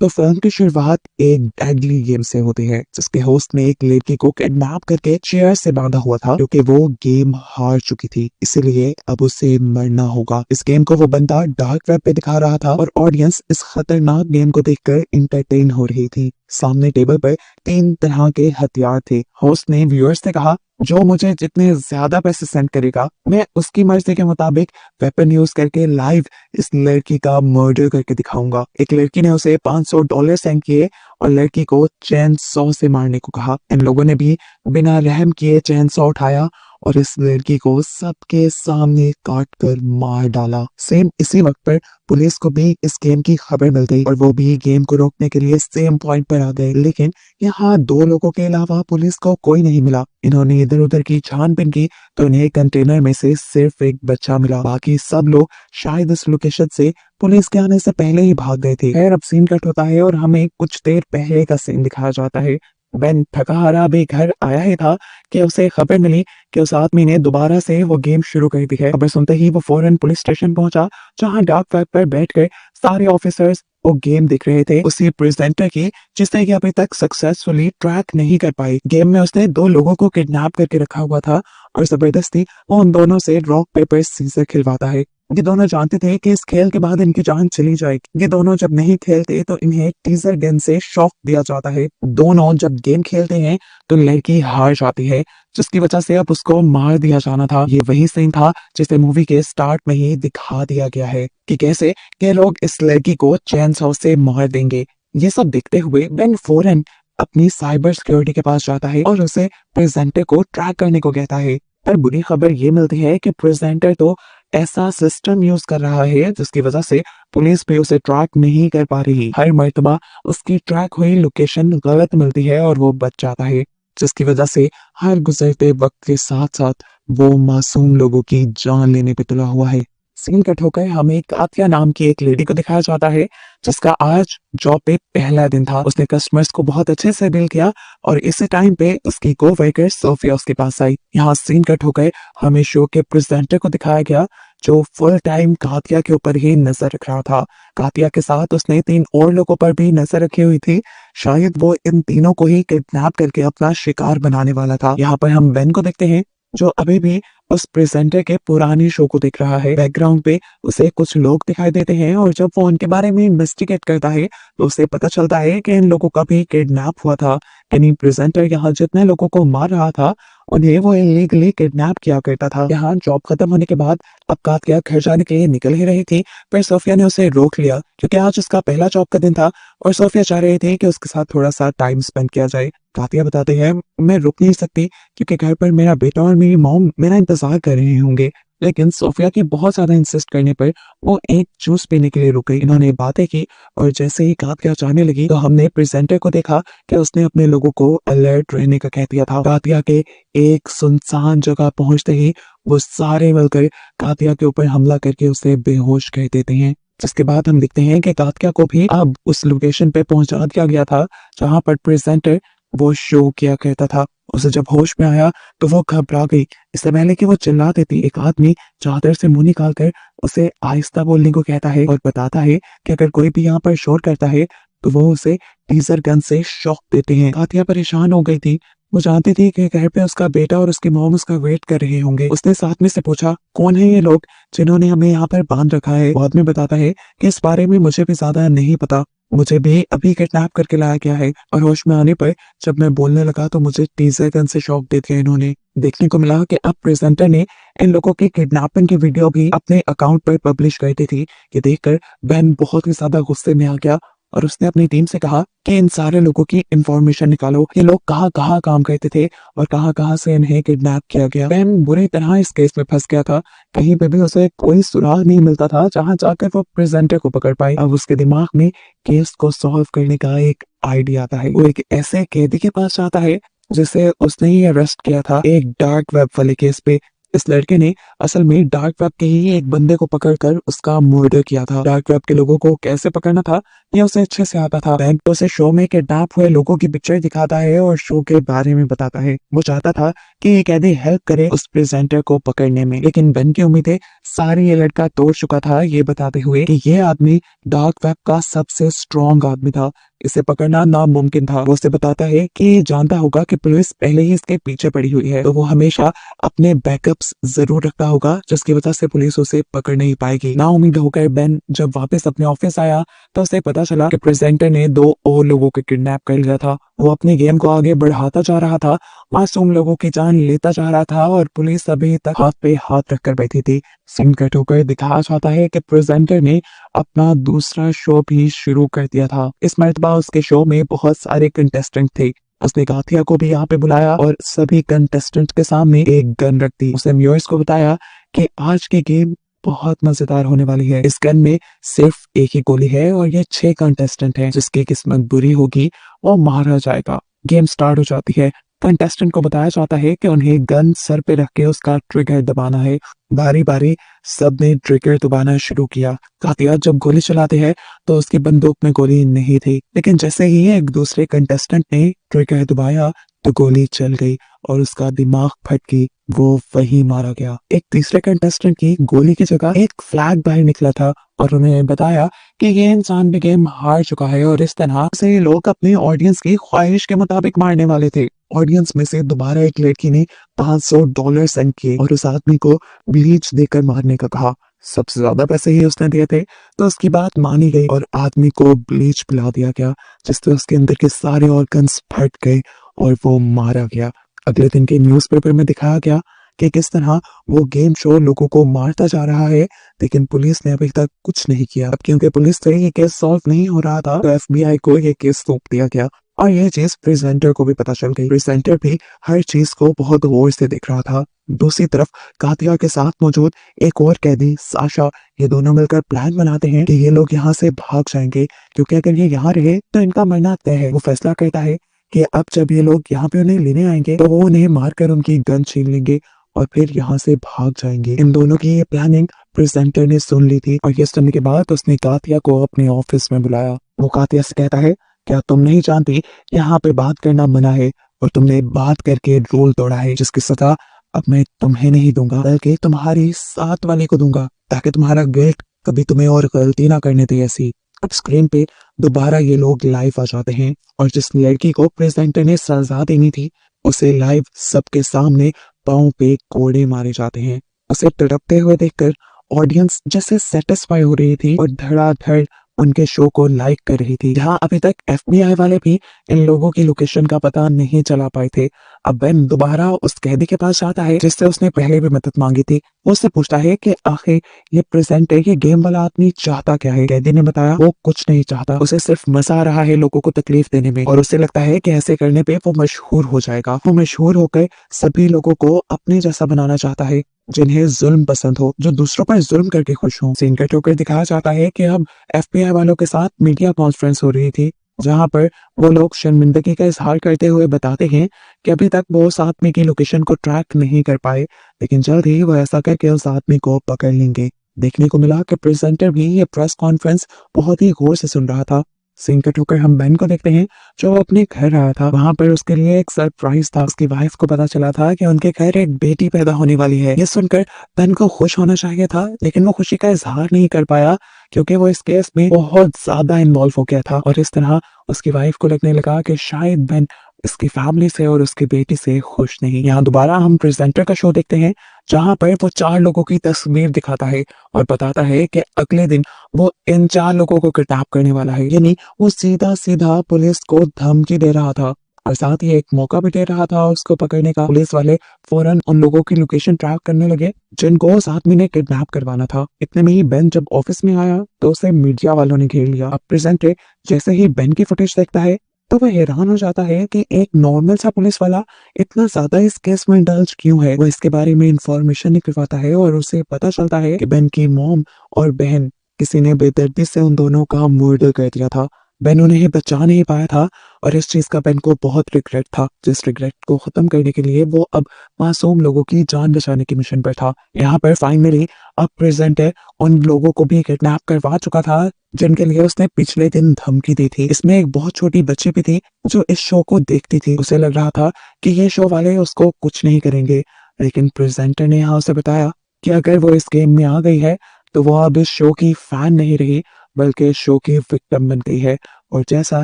तो फिल्म की शुरुआत एक डेडली गेम से होती है जिसके होस्ट ने एक लड़की को किडनैप करके चेयर से बांधा हुआ था क्योंकि वो गेम हार चुकी थी, इसीलिए अब उसे मरना होगा। इस गेम को वो बंदा डार्क वेब पे दिखा रहा था और ऑडियंस इस खतरनाक गेम को देखकर इंटरटेन हो रही थी। सामने टेबल पर 3 तरह के हथियार थे। होस्ट ने व्यूअर्स से कहा, जो मुझे जितने ज्यादा पैसे सेंड करेगा मैं उसकी मर्जी के मुताबिक वेपन यूज करके लाइव इस लड़की का मर्डर करके दिखाऊंगा। एक लड़की ने उसे $500 सेंड किए और लड़की को चैन सॉ से मारने को कहा। इन लोगों ने भी बिना रहम किए चैन सॉ उठाया और इस लड़की को सबके सामने काट कर मार डाला। सेम इसी वक्त पर पुलिस को भी इस गेम की खबर मिल गई और वो भी गेम को रोकने के लिए सेम पॉइंट पर आ गए, लेकिन यहाँ 2 लोगों के अलावा पुलिस को कोई नहीं मिला। इन्होंने इधर उधर की छानबीन की तो इन्हें कंटेनर में से सिर्फ एक बच्चा मिला। बाकी सब लोग शायद इस लोकेशन से पुलिस के आने से पहले ही भाग गए थे। खैर, अब सीन कट होता है और हमें कुछ देर पहले का सीन दिखाया जाता है। बेन थका हारा भी घर आया ही था कि उसे खबर मिली कि उस आदमी ने दोबारा से वो गेम शुरू कर दी है। खबर सुनते ही वो फौरन पुलिस स्टेशन पहुंचा, जहां डार्क वेब पर बैठकर सारे ऑफिसर्स वो गेम देख रहे थे। उसी प्रेजेंटर की जिसने कि अभी तक सक्सेसफुली ट्रैक नहीं कर पाई। गेम में उसने 2 लोगों को किडनैप करके रखा हुआ था और जबरदस्ती वो उन दोनों से रॉक पेपर सीजर खिलवाता है। ये दोनों जानते थे कि इस खेल के बाद इनकी जान चली जाएगी। ये दोनों जब नहीं खेलते तो इन्हें टीजर गन से शॉक दिया जाता है। दोनों जब गेम खेलते हैं तो लड़की हार जाती है, जिसकी वजह से अब उसको मार दिया जाना था। ये वही सीन था जिसे मूवी के स्टार्ट में ही दिखा दिया गया है कि कैसे के लोग इस लड़की को चैन सॉ से मार देंगे। ये सब देखते हुए बेन फौरन अपनी साइबर सिक्योरिटी के पास जाता है और उसे प्रेजेंटर को ट्रैक करने को कहता है। पर बुरी खबर ये मिलती है कि प्रेजेंटर तो ऐसा सिस्टम यूज कर रहा है जिसकी वजह से पुलिस भी उसे ट्रैक नहीं कर पा रही। हर मर्तबा उसकी ट्रैक हुई लोकेशन गलत मिलती है और वो बच जाता है, जिसकी वजह से हर गुजरते वक्त के साथ साथ वो मासूम लोगों की जान लेने पे तुला हुआ है। सीन कट होकर हमें कातिया नाम की एक लेडी को दिखाया जाता है जिसका आज जॉब पे पहला दिन था। उसने कस्टमर्स को बहुत अच्छे से डील किया और इसी टाइम पे उसकी को वर्कर सोफिया उसके पास आई। यहाँ सीन कट होकर हमें शो के प्रेजेंटर को दिखाया गया जो फुल टाइम कातिया के ऊपर ही नजर रख रहा था। कातिया के साथ उसने 3 और लोगों पर भी नजर रखी हुई थी। शायद वो इन तीनों को ही किडनैप करके अपना शिकार बनाने वाला था। यहाँ पर हम बेन को देखते हैं जो अभी भी उस प्रेजेंटर के पुरानी शो को देख रहा है। बैकग्राउंड पे उसे कुछ लोग दिखाई देते हैं और जब वो उनके बारे में इन्वेस्टिगेट करता है तो उसे पता चलता है कि इन लोगों का भी किडनैप हुआ था। यानी प्रेजेंटर यहाँ जितने लोगों को मार रहा था उन्हें वो इलीगली किडनैप किया करता था। यहाँ जॉब खत्म होने के बाद अब कातिया घर जाने के लिए निकल ही रही थी, पर सोफिया ने उसे रोक लिया क्योंकि आज उसका पहला जॉब का दिन था और सोफिया चाह रही थी कि उसके साथ थोड़ा सा टाइम स्पेंड किया जाए। कातिया बताते हैं, मैं रुक नहीं सकती क्योंकि घर पर मेरा बेटा और मेरी मॉम मेरा इंतजार कर रहे होंगे। लेकिन सोफिया की बहुत ज्यादा इंसिस्ट करने पर वो एक जूस पीने के लिए रुक गई। इन्होंने बातें की और जैसे ही कातिया जाने लगी तो हमने प्रेजेंटर को देखा कि उसने अपने लोगों को अलर्ट रहने का कह दिया था। कातिया के एक सुनसान जगह पहुंचते ही वो सारे मिलकर कातिया के ऊपर हमला करके उसे बेहोश कर देते हैं। जिसके बाद हम देखते हैं कि कातिया को भी अब उस लोकेशन पे पहुंचा दिया गया था जहां पर प्रेजेंटर वो शो किया करता था। उसे जब होश में आया तो वो घबरा गई। इससे पहले कि वो चिल्ला देती, एक आदमी चादर से मुंह निकाल कर उसे आहिस्ता बोलने को कहता है और बताता है कि अगर कोई भी यहाँ पर शोर करता है तो वो उसे टीजर गन से शॉक देते हैं। कातिया परेशान हो गई थी। वो जानती थी कि घर पे उसका बेटा और उसकी मॉम उसका वेट कर रहे होंगे। उसने साथ में से पूछा, कौन है ये लोग जिन्होंने हमें यहाँ पर बांध रखा है। बाद में बताता है कि इस बारे में मुझे भी ज्यादा नहीं पता, मुझे भी अभी किडनैप करके लाया गया है और होश में आने पर जब मैं बोलने लगा तो मुझे टीजर गन से शॉक दे दिया। इन्होंने देखने को मिला कि अब प्रेजेंटर ने इन लोगों की किडनैपिंग की वीडियो भी अपने अकाउंट पर पब्लिश कर दी थी। ये देखकर बेन बहुत ही ज्यादा गुस्से में आ गया और उसने अपनी टीम से कहा कि इन सारे लोगों की इंफॉर्मेशन निकालो, ये लोग कहाँ कहाँ काम करते थे और कहाँ कहाँ से इन्हें किडनैप किया गया। बेन बुरी तरह इस केस में फंस गया था। कहीं पे भी उसे कोई सुराग नहीं मिलता था जहां जाकर वो प्रेजेंटर को पकड़ पाए। अब उसके दिमाग में केस को सॉल्व करने का एक आइडिया आता है। वो एक ऐसे कैदी के पास जाता है जिसे उसने ही अरेस्ट किया था एक डार्क वेब वाले केस पे। इस लड़के ने असल में डार्क वेब के ही एक बंदे को पकड़कर उसका मर्डर किया था। डार्क वेब के लोगों को कैसे पकड़ना था ये उसे अच्छे से आता था। बैंक उसे शो में किडनैप हुए लोगों की पिक्चर दिखाता है और शो के बारे में बताता है। वो चाहता था कि ये कैदी हेल्प करे उस प्रेजेंटर को पकड़ने में, लेकिन बेन की उम्मीदें सारी ये लड़का तोड़ चुका था, ये बताते हुए कि ये आदमी डार्क वेब का सबसे स्ट्रॉन्ग आदमी था, इसे पकड़ना नामुमकिन था। वो उसे बताता है कि ये जानता होगा कि पुलिस पहले ही इसके पीछे पड़ी हुई है, तो वो हमेशा अपने बैकअप्स जरूर रखता होगा, जिसकी वजह से पुलिस उसे पकड़ नहीं पाएगी। ना उम्मीद होकर बेन जब वापस अपने ऑफिस आया तो उसे पता चला कि प्रेजेंटर ने 2 और लोगों को किडनैप कर लिया था। वो अपने गेम को आगे बढ़ाता जा रहा था, मासूम लोगों की जान लेता जा रहा था और पुलिस अभी तक हाथ पे हाथ रखकर बैठी थी। सीन कट होकर दिखाया जाता है कि प्रेजेंटर ने अपना दूसरा शो भी शुरू कर दिया था। इस मर्तबा उसके शो में बहुत सारे कंटेस्टेंट थे। उसने गाथिया को भी यहाँ पे बुलाया और सभी कंटेस्टेंट के सामने एक गन रख दी। उसने व्यूअर्स को बताया कि आज की गेम बहुत मजेदार होने वाली है। इस गन में सिर्फ एक ही गोली है और ये 6 कंटेस्टेंट हैं, जिसकी किस्मत बुरी होगी वो मारा जाएगा। गेम स्टार्ट हो जाती है। कंटेस्टेंट को बताया जाता है कि उन्हें गन सर पे रख के उसका ट्रिगर दबाना है। बारी बारी सबने ट्रिगर दबाना शुरू किया। कातिया जब गोली चलाते हैं तो उसकी बंदूक में गोली नहीं थी, लेकिन जैसे ही एक दूसरे कंटेस्टेंट ने ट्रिगर दबाया तो गोली चल गई और उसका दिमाग फट गई, वो वहीं मारा गया। एक तीसरे कंटेस्टेंट की गोली की जगह एक फ्लैग बाहर निकला था और उन्हें बताया कि ये इंसान भी गेम हार चुका है और इस तरह से लोग अपने ऑडियंस की ख्वाहिश के मुताबिक मारने वाले थे। ऑडियंस में से दोबारा एक लड़की ने $500 सेंड किए और उस आदमी को ब्लीच देकर मारने का कहा। सबसे ज्यादा पैसे ही उसने दिए थे, तो उसकी बात मानी गई और आदमी को ब्लीच पिला दिया गया, जिससे उसके अंदर के सारे ऑर्गन्स फट गए और वो मारा गया। अगले दिन के न्यूज़पेपर में दिखाया गया कि किस तरह वो गेम शो लोगों को मारता जा रहा है, लेकिन पुलिस ने अभी तक कुछ नहीं किया। अब क्योंकि पुलिस से ये केस सॉल्व नहीं हो रहा था, तो FBI को ये केस सौंप दिया गया और ये चीज प्रेजेंटर को भी पता चल गई। प्रेजेंटर भी हर चीज को बहुत गौर से देख रहा था। दूसरी तरफ कातिया के साथ मौजूद एक और कैदी साशा, ये दोनों मिलकर प्लान बनाते हैं कि ये लोग यहाँ से भाग जाएंगे, क्योंकि अगर ये यहाँ रहे तो इनका मरना तय है। वो फैसला करता है कि अब जब ये लोग यहाँ पे उन्हें लेने आएंगे तो वो उन्हें मारकर उनकी गन छीन लेंगे और फिर यहाँ से भाग जाएंगे। इन दोनों की ये प्लानिंग प्रेजेंटर ने सुन ली थी और ये सुनने के बाद उसने कातिया को अपने ऑफिस में बुलाया। वो कातिया से कहता है, क्या तुम नहीं जानती यहाँ पे बात करना मना है और तुमने बात करके रूल तोड़ा है, जिसकी सजा अब मैं तुम्हें नहीं दूंगा बल्कि तुम्हारी साथ वाले को दूंगा, ताकि तुम्हारा गिल्ट कभी तुम्हें और गलती ना करने दे ऐसी। अब स्क्रीन पे दोबारा ये लोग लाइव आ जाते हैं और जिस लड़की को प्रेजेंटर ने सजा देनी थी उसे लाइव सबके सामने पांव पे कोड़े मारे जाते हैं। उसे तड़पते हुए देखकर ऑडियंस जैसे सेटिस्फाई हो रही थी और धड़ाधड़ उनके शो को लाइक कर रही थी। जहां अभी तक FBI वाले भी इन लोगों की लोकेशन का पता नहीं चला पाए थे। अब बेन दोबारा उस कैदी के पास जाता है जिससे उसने पहले भी मदद मांगी थी। वो उससे पूछता है कि आखिर ये प्रेजेंटर, ये गेम वाला आदमी चाहता क्या है। कैदी ने बताया वो कुछ नहीं चाहता, उसे सिर्फ मजा आ रहा है लोगों को तकलीफ देने में और उसे लगता है कि ऐसे करने पे वो मशहूर हो जाएगा। वो मशहूर होकर सभी लोगों को अपने जैसा बनाना चाहता है, जिन्हें जुल्म पसंद हो, जो दूसरों पर जुल्म करके खुश हो। सीन कट होकर दिखाया जाता है कि अब FBI वालों के साथ मीडिया कॉन्फ्रेंस हो रही थी, जहां पर वो लोग शर्मिंदगी का इजहार करते हुए बताते हैं कि अभी तक वो उस आदमी की लोकेशन को ट्रैक नहीं कर पाए, लेकिन जल्द ही वो ऐसा करके उस आदमी को पकड़ लेंगे। देखने को मिला कि प्रेजेंटर भी ये प्रेस कॉन्फ्रेंस बहुत ही गौर से सुन रहा था। सीन कट होकर हम बेन को देखते हैं जो अपने घर आया था। वहां पर उसके लिए एक सरप्राइज था। उसकी वाइफ को पता चला था कि उनके घर एक बेटी पैदा होने वाली है। ये सुनकर बेन को खुश होना चाहिए था, लेकिन वो खुशी का इजहार नहीं कर पाया क्योंकि वो इस केस में बहुत ज्यादा इन्वॉल्व हो गया था और इस तरह उसकी वाइफ को लगने लगा कि शायद बेन इसकी फैमिली से और उसकी बेटी से खुश नहीं। यहाँ दोबारा हम प्रेजेंटर का शो देखते हैं, जहां पर वो 4 लोगों की तस्वीर दिखाता है और बताता है कि अगले दिन वो इन 4 लोगों को किडनैप करने वाला है। यानी वो सीधा सीधा पुलिस को धमकी दे रहा था और साथ ही एक मौका भी दे रहा था उसको पकड़ने का। पुलिस वाले फौरन उन लोगों की लोकेशन ट्रैक करने लगे जिनको उस आदमी ने किडनैप करवाना था। इतने में ही बेन जब ऑफिस में आया तो उसे मीडिया वालों ने घेर लिया। अब प्रेजेंटर जैसे ही बेन की फुटेज देखता है तो वह हैरान हो जाता है कि एक नॉर्मल सा पुलिस वाला इतना ज्यादा इस केस में इंडल्ज क्यों है। वो इसके बारे में इंफॉर्मेशन निकलवाता है और उसे पता चलता है कि बेन की मॉम और बहन किसी ने बेदर्दी से उन दोनों का मर्डर कर दिया था। बेन उन्हें बचा नहीं पाया था और इस चीज का बेन को बहुत रिग्रेट था, जिस रिग्रेट को खत्म करने के लिए वो अब मासूम लोगों की जान बचाने की मिशन पर था। यहाँ पर फाइनली अब प्रेजेंट है उन लोगों को भी किडनैप करवा चुका था जिनके लिए उसने पिछले दिन धमकी दी थी। इसमें एक बहुत छोटी बच्ची भी थी जो इस शो को देखती थी। उसे लग रहा था कि ये शो वाले उसको कुछ नहीं करेंगे, लेकिन प्रेजेंटर ने यहाँ उसे बताया कि अगर वो इस गेम में आ गई है तो वो अब इस शो की फैन नहीं रही बल्कि इस शो की विक्टिम बन गई है। और जैसा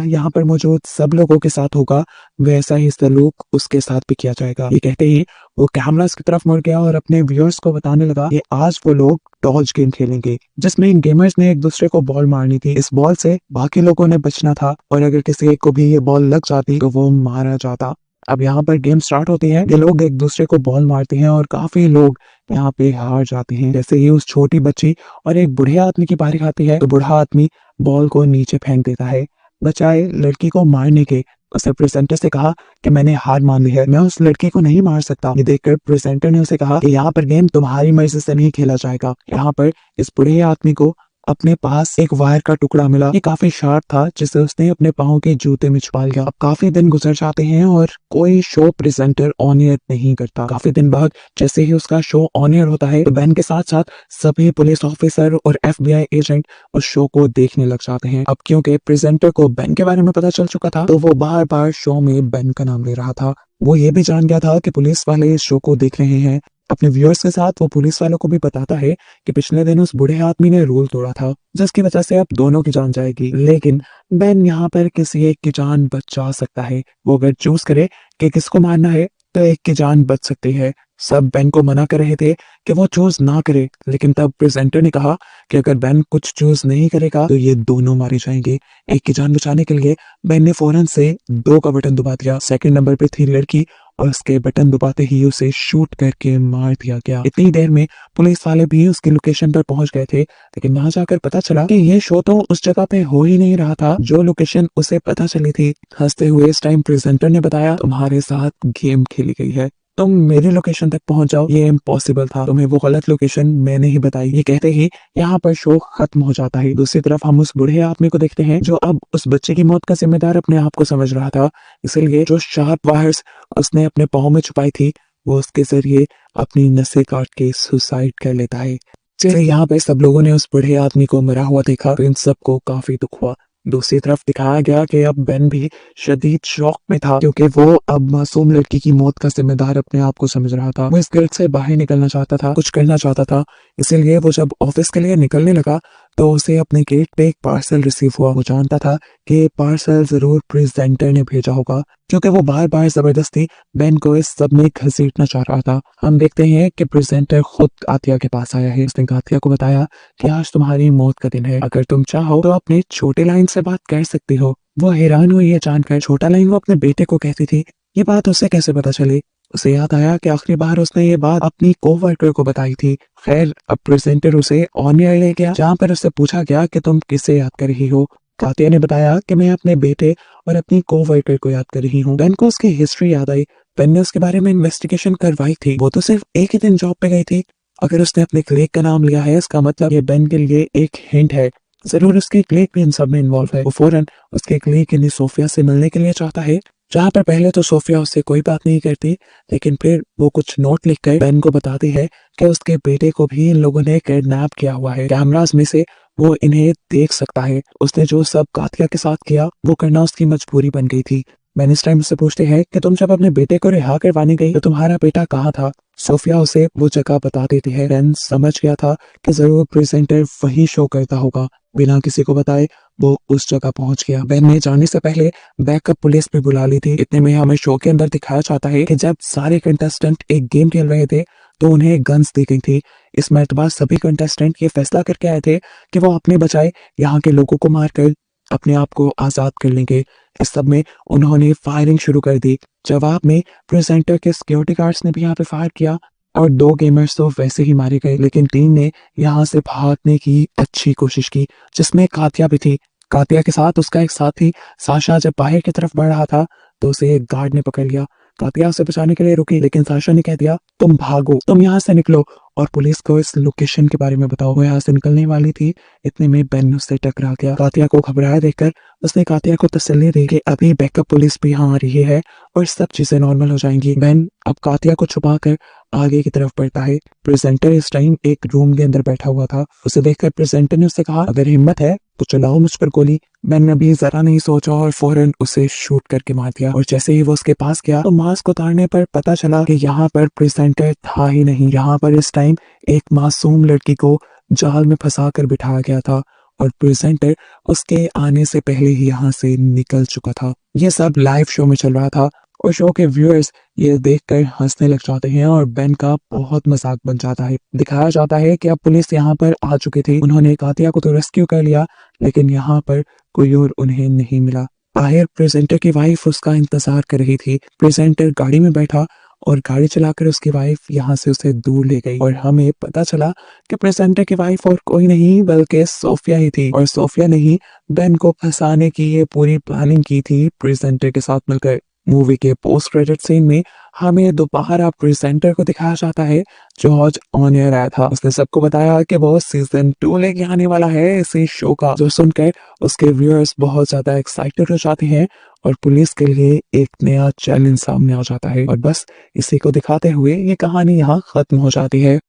यहाँ पर मौजूद सब लोगों के साथ होगा वैसा ही सलूक उसके साथ भी किया जाएगा। ये कहते ही वो कैमरास की तरफ मुड़ गया और अपने व्यूअर्स को बताने लगा कि आज वो लोग डॉज गेम खेलेंगे जिसमें इन गेमर्स ने एक दूसरे को बॉल मारनी थी। इस बॉल से बाकी लोगों ने बचना था और अगर किसी एक को भी ये बॉल लग जाती तो वो मारा जाता। अब यहाँ पर गेम स्टार्ट होती है, ये लोग एक दूसरे को बॉल मारते हैं और काफी लोग यहाँ पे हार जाते हैं। जैसे ही उस छोटी बच्ची और एक बूढ़े आदमी की बारी आती है तो बूढ़ा आदमी बॉल को नीचे फेंक देता है बचाए लड़की को मारने के। उसने प्रेजेंटर से कहा कि मैंने हार मान ली है, मैं उस लड़की को नहीं मार सकता। ये देखकर प्रेजेंटर ने उसे कहा कि यहाँ पर गेम तुम्हारी मर्जी से नहीं खेला जाएगा। यहाँ पर इस बूढ़े आदमी को अपने पास एक वायर का टुकड़ा मिला, ये काफी शार्प था जिसे उसने अपने पाँव के जूते में छुपा लिया। अब काफी दिन गुजर जाते हैं और कोई शो प्रेजेंटर ऑन एयर नहीं करता। काफी दिन बाद जैसे ही उसका शो ऑन एयर होता है तो बेन के साथ साथ सभी पुलिस ऑफिसर और FBI एजेंट उस शो को देखने लग जाते हैं। अब क्योंकि प्रेजेंटर को बेन के बारे में पता चल चुका था तो वो बार बार शो में बेन का नाम ले रहा था। वो ये भी जान गया था कि पुलिस वाले इस शो को देख रहे हैं। अपने व्यूअर्स के साथ वो पुलिस वालों को भी बताता है कि पिछले दिन उस बूढ़े आदमी ने रूल तोड़ा था जिसकी वजह से अब दोनों की जान जाएगी। लेकिन बेन यहाँ पर किसी एक की जान बचा सकता है। वो अगर चूज करे कि किसको मारना है तो एक की जान बच सकती है। सब बेन को मना कर रहे थे कि वो चूज ना करे, लेकिन तब प्रेजेंटर ने कहा कि अगर बेन कुछ चूज नहीं करेगा तो ये दोनों मारे जाएंगे। एक की जान बचाने के लिए बेन ने फौरन से 2 का बटन दबा दिया। सेकंड नंबर पे थी लड़की और उसके बटन दबाते ही उसे शूट करके मार दिया गया। इतनी देर में पुलिस वाले भी उसकी लोकेशन पर पहुंच गए थे, लेकिन वहां जाकर पता चला कि ये शो तो उस जगह पे हो ही नहीं रहा था जो लोकेशन उसे पता चली थी। हंसते हुए इस टाइम प्रेजेंटर ने बताया तुम्हारे साथ गेम खेली गई है, तुम मेरी लोकेशन तक पहुंच जाओ, ये इम्पॉसिबल था, तुम्हें वो गलत लोकेशन मैंने ही बताई। ये कहते ही यहाँ पर शो खत्म हो जाता है। दूसरी तरफ हम उस बूढ़े आदमी को देखते हैं जो अब उस बच्चे की मौत का जिम्मेदार अपने आप को समझ रहा था, इसीलिए जो शार्प वायर्स उसने अपने पाँव में छुपाई थी वो उसके जरिए अपनी नसें काट के सुसाइड कर लेता है। चलिए यहाँ पे सब लोगों ने उस बूढ़े आदमी को मरा हुआ देखा तो इन सबको काफी दुख हुआ। दूसरी तरफ दिखाया गया कि अब बेन भी शदीद शौक में था क्योंकि वो अब मासूम लड़की की मौत का जिम्मेदार अपने आप को समझ रहा था। वो इस गिल्ड से बाहर निकलना चाहता था, कुछ करना चाहता था। इसीलिए वो जब ऑफिस के लिए निकलने लगा तो उसे अपने गेट पे एक पार्सल रिसीव हुआ। वो जानता था कि पार्सल जरूर प्रेजेंटर ने भेजा होगा क्योंकि वो बार बार जबरदस्ती बेन को इस सब में घसीटना चाह रहा था। हम देखते हैं कि प्रेजेंटर खुद कातिया के पास आया है। उसने कातिया को बताया कि आज तुम्हारी मौत का दिन है, अगर तुम चाहो तो अपने छोटे लाइन से बात कर सकती हो। वो हैरान हुई है जानकर। छोटा लाइन वो अपने बेटे को कहती थी, ये बात उसे कैसे पता चली? उसे याद आया कि आखिरी बार उसने ये बात अपनी कोवर्कर को बताई थी। खैर अब प्रेजेंटर उसे ऑन एयर ले गया जहाँ पर उससे पूछा गया कि तुम किसे याद कर रही हो। कातिया ने बताया कि मैं अपने बेटे और अपनी कोवर्कर को याद कर रही हूँ। बेन को उसकी हिस्ट्री याद आई। बेन ने उसके बारे में इन्वेस्टिगेशन करवाई थी। वो तो सिर्फ एक ही दिन जॉब पे गई थी। अगर उसने अपने क्लिक का नाम लिया है इसका मतलब ये बेन के लिए एक हिंट है। जरूर उसकी क्लिक भी इन सब में इन्वॉल्व है। वो फौरन उसके क्लिक यानी सोफिया से मिलने के लिए चाहता है, जहाँ पर पहले तो सोफिया उससे कोई बात नहीं करती, लेकिन फिर वो कुछ नोट लिखकर बेन को बताती है कि उसके बेटे को भी इन लोगों ने किडनैप किया हुआ है। कैमरास में से वो इन्हें देख सकता है। उसने जो सब कातिया के साथ किया वो करना उसकी मजबूरी बन गई थी। मैंने इस टाइम से पूछते हैं कि तुम जब अपने बेटे को रिहा करवाने गई तो तुम्हारा बेटा कहाँ था? सोफिया उसे वो जगह बता देती है। बेन समझ गया था कि जरूर प्रेजेंटर वही शो करता होगा। बिना किसी को बताए वो उस जगह पहुंच गया। बेन ने जाने से पहले बैकअप पुलिस भी बुला ली थी। इतने में हमें शो के अंदर दिखाया जाता है कि जब सारे कंटेस्टेंट एक गेम खेल रहे थे तो उन्हें गन्स दी गई थी। इस मर्तबा सभी कंटेस्टेंट ये फैसला करके आए थे कि वो अपने बचाए यहाँ के लोगों को मारकर अपने आप को आजाद कर लेंगे। इस सब में उन्होंने फायरिंग शुरू कर दी। जवाब में प्रेजेंटर के सिक्योरिटी गार्ड्स ने भी यहाँ पे फायर किया और 2 गेमर्स तो वैसे ही मारे गए, लेकिन 3 ने यहाँ से भागने की अच्छी कोशिश की जिसमें कातिया भी थी। कातिया के साथ उसका एक साथी साशा जब बाहर की तरफ बढ़ रहा था तो उसे एक गार्ड ने पकड़ लिया। कातिया उसे बचाने के लिए रुकी, लेकिन साशा ने कह दिया तुम भागो, तुम यहाँ से निकलो। और पुलिस को इस लोकेशन के बारे में बताओ। वो यहाँ से निकलने वाली थी, इतने में बेन उससे टकरा गया। कातिया को घबराया देखकर उसने कातिया को तसल्ली दी कि अभी बैकअप पुलिस भी यहाँ आ रही है और सब चीजें नॉर्मल हो जाएंगी। बेन अब कातिया को छुपाकर आगे की तरफ बढ़ता है। प्रेजेंटर इस टाइम एक रूम के अंदर बैठा हुआ था। उसे देखकर प्रेजेंटर ने उससे कहा, अगर हिम्मत है तो चलाओ मुझ पर गोली। मैंने अभी जरा नहीं सोचा और फौरन उसे शूट करके मार दिया। और जैसे ही वो उसके पास गया तो मास्क उतारने पर पता चला कि यहाँ पर प्रेजेंटर था ही नहीं। यहाँ पर इस टाइम एक मासूम लड़की को जाल में फंसा कर बिठाया गया था और प्रेजेंटर उसके आने से पहले ही यहाँ से निकल चुका था। ये सब लाइव शो में चल रहा था और शो के व्यूअर्स ये देखकर हंसने लग जाते हैं और बेन का बहुत मजाक बन जाता है। दिखाया जाता है कि अब पुलिस यहाँ पर आ चुकी थी। उन्होंने कातिया को तो रेस्क्यू कर लिया, लेकिन यहाँ पर कोई और उन्हें नहीं मिला। आखिर प्रेजेंटर की वाइफ उसका इंतजार कर रही थी। प्रेजेंटर गाड़ी में बैठा और गाड़ी चलाकर उसकी वाइफ यहाँ से उसे दूर ले गई और हमें पता चला कि प्रेजेंटर की वाइफ और कोई नहीं बल्कि सोफिया ही थी। और सोफिया ने ही बेन को फंसाने की ये पूरी प्लानिंग की थी प्रेजेंटर के साथ मिलकर। मूवी के पोस्ट क्रेडिट सीन में हमें दोबारा प्रेजेंटर को दिखाया जाता है जो आज ऑन एयर आया था। उसने सबको बताया कि वो सीजन 2 लेके आने वाला है इसी शो का, जो सुनकर उसके व्यूअर्स बहुत ज्यादा एक्साइटेड हो जाते हैं और पुलिस के लिए एक नया चैलेंज सामने आ जाता है। और बस इसी को दिखाते हुए ये कहानी यहाँ खत्म हो जाती है।